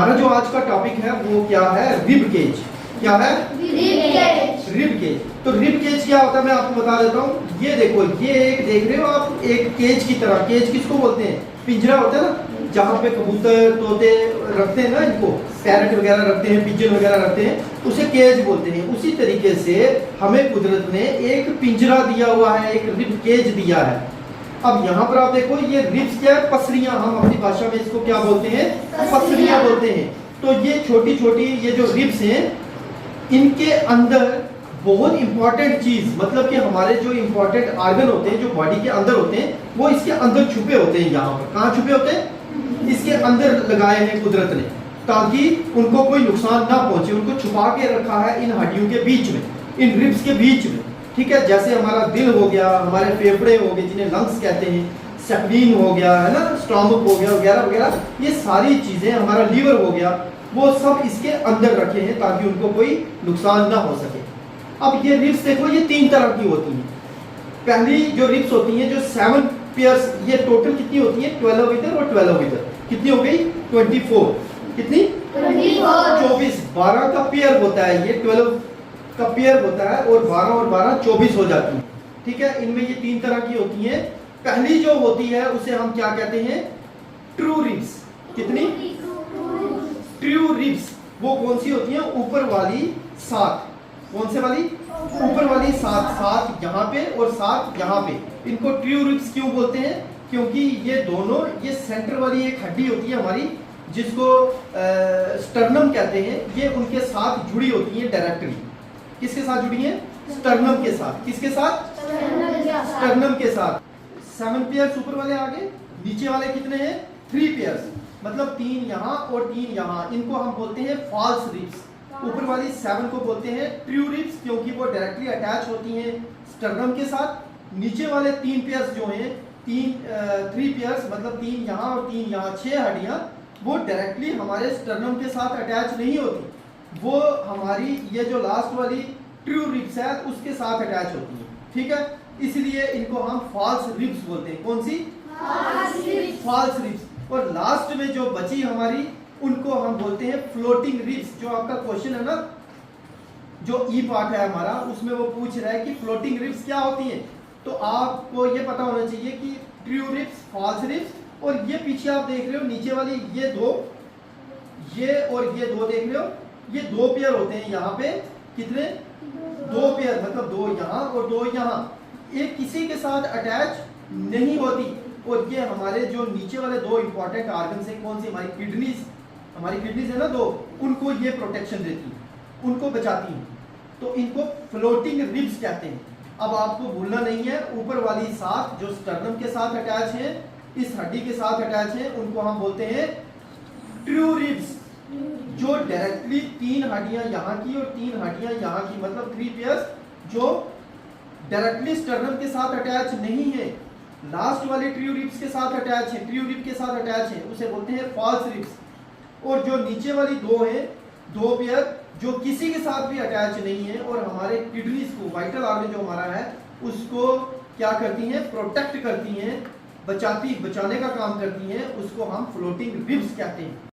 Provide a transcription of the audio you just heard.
हमारा जो आज का टॉपिक है वो क्या है, रिब केज। क्या है? Rib cage. तो रिब केज क्या होता है मैं आपको बता देता हूँ। ये देखो, ये एक देख रहे हो आप, एक केज की तरह। केज किसको बोलते हैं? पिंजरा होता है ना, जहाँ पे कबूतर तोते रखते हैं ना, इनको पैरट वगैरह रखते हैं, पिजन वगैरह रखते हैं, उसे केज बोलते हैं। उसी तरीके से हमें कुदरत ने एक पिंजरा दिया हुआ है, एक रिब केज दिया है। अब यहाँ पर आप देखो, ये रिब्स क्या है? पसलियां। हम अपनी भाषा में इसको क्या बोलते हैं? पसलियां बोलते हैं। तो ये छोटी छोटी ये जो रिब्स हैं, इनके अंदर बहुत इंपॉर्टेंट चीज, मतलब कि हमारे जो इंपॉर्टेंट आर्गन होते हैं, जो बॉडी के अंदर होते हैं, वो इसके अंदर छुपे होते हैं। यहाँ पर कहाँ छुपे होते हैं? इसके अंदर लगाए हैं कुदरत ने, ताकि उनको कोई नुकसान ना पहुंचे। उनको छुपा के रखा है इन हड्डियों के बीच में, इन रिब्स के बीच में। ठीक है, जैसे हमारा दिल हो गया, हमारे फेफड़े हो गए जिन्हें लंग्स कहते हैं, स्प्लीन हो गया है ना, स्टमक हो गया वगैरह वगैरह, ये सारी चीजें, हमारा लीवर हो गया, वो सब इसके अंदर रखे हैं ताकि उनको कोई नुकसान ना हो सके। अब ये रिब्स देखो, ये 3 तरह की होती हैं। पहली जो रिब्स होती हैं, जो 7 पेयर्स, ये टोटल कितनी होती है? 12 इधर और 12 इधर। कितनी हो गई? 24। कितनी? 24। 12 का पेयर होता है ये, 12 का पेयर होता है, और 12 और 12 24 हो जाती है। ठीक है, इनमें ये 3 तरह की होती हैं। पहली जो होती है उसे हम क्या कहते हैं? True ribs. कितनी? True ribs. वो कौन सी होती है? ऊपर वाली 7। कौन से वाली? ऊपर वाली 7 यहाँ पे और 7 यहाँ पे। इनको ट्रू रिब्स क्यों बोलते हैं? क्योंकि ये दोनों, ये सेंटर वाली एक हड्डी होती है हमारी, जिसको स्टर्नम कहते हैं, ये उनके साथ जुड़ी होती है डायरेक्टली। किसके साथ जुड़ी है? स्टर्नम के साथ। किसके साथ? स्टर्नम के साथ। 7 पेयर्स ऊपर वाले आगे, नीचे वाले कितने हैं? 3 पेयर्स, मतलब 3 यहाँ और 3 यहाँ। इनको हम बोलते हैं फॉल्स रिब्स। ऊपर वाली 7 को बोलते हैं ट्रू रिब्स, क्योंकि वो डायरेक्टली अटैच होती हैं स्टर्नम के साथ। नीचे वाले 3 पेयर्स जो हैं, 3 पेयर्स, मतलब 3 यहाँ और 3 यहाँ, 6 हड्डियाँ, वो डायरेक्टली हमारे स्टर्नम के साथ अटैच नहीं होती। वो हमारी ये जो लास्ट वाली ट्रू रिब्स है उसके साथ अटैच होती है। ठीक है, इसलिए इनको हम फॉल्स रिब्स बोलते हैं। कौन सी? False ribs. और लास्ट में जो बची हमारी, उनको हम बोलते हैं फ्लोटिंग रिब्स। जो आपका क्वेश्चन है ना, जो ई पार्ट है हमारा, उसमें वो पूछ रहा है कि फ्लोटिंग रिब्स क्या होती हैं। तो आपको ये पता होना चाहिए कि ट्रू रिब्स, फॉल्स रिब्स, और ये पीछे आप देख रहे हो नीचे वाली ये 2, ये और ये 2 देख रहे हो, ये 2 पेयर होते हैं यहाँ पे। कितने? 2 पेयर, मतलब 2 यहाँ और 2 यहाँ। एक किसी के साथ अटैच नहीं होती। और ये हमारे जो नीचे वाले 2 इंपॉर्टेंट आर्गन है, कौन सी? हमारी किडनीज। हमारी किडनीज है ना 2, उनको ये प्रोटेक्शन देती है, उनको बचाती है। तो इनको फ्लोटिंग रिब्स कहते हैं। अब आपको भूलना नहीं है, ऊपर वाली 7 जो स्टर्नम के साथ अटैच है, इस हड्डी के साथ अटैच है, उनको हम बोलते हैं ट्रू रिब्स। जो डायरेक्टली 3 हड्डियां यहाँ की और 3 हड्डियां यहाँ की, मतलब 3 पेयर्स, जो डायरेक्टली स्टर्नम के साथ अटैच नहीं है, लास्ट वाले ट्रू रिब्स के साथ अटैच है, ट्रू रिब के साथ अटैच है, उसे बोलते हैं फॉल्स रिब्स। और जो नीचे वाली 2 है, 2 पेयर, जो किसी के साथ भी अटैच नहीं है, और हमारे किडनीज को, वाइटल आर्गन जो हमारा है, उसको क्या करती हैं? प्रोटेक्ट करती हैं, बचाने का काम करती हैं। उसको हम फ्लोटिंग रिब्स कहते हैं।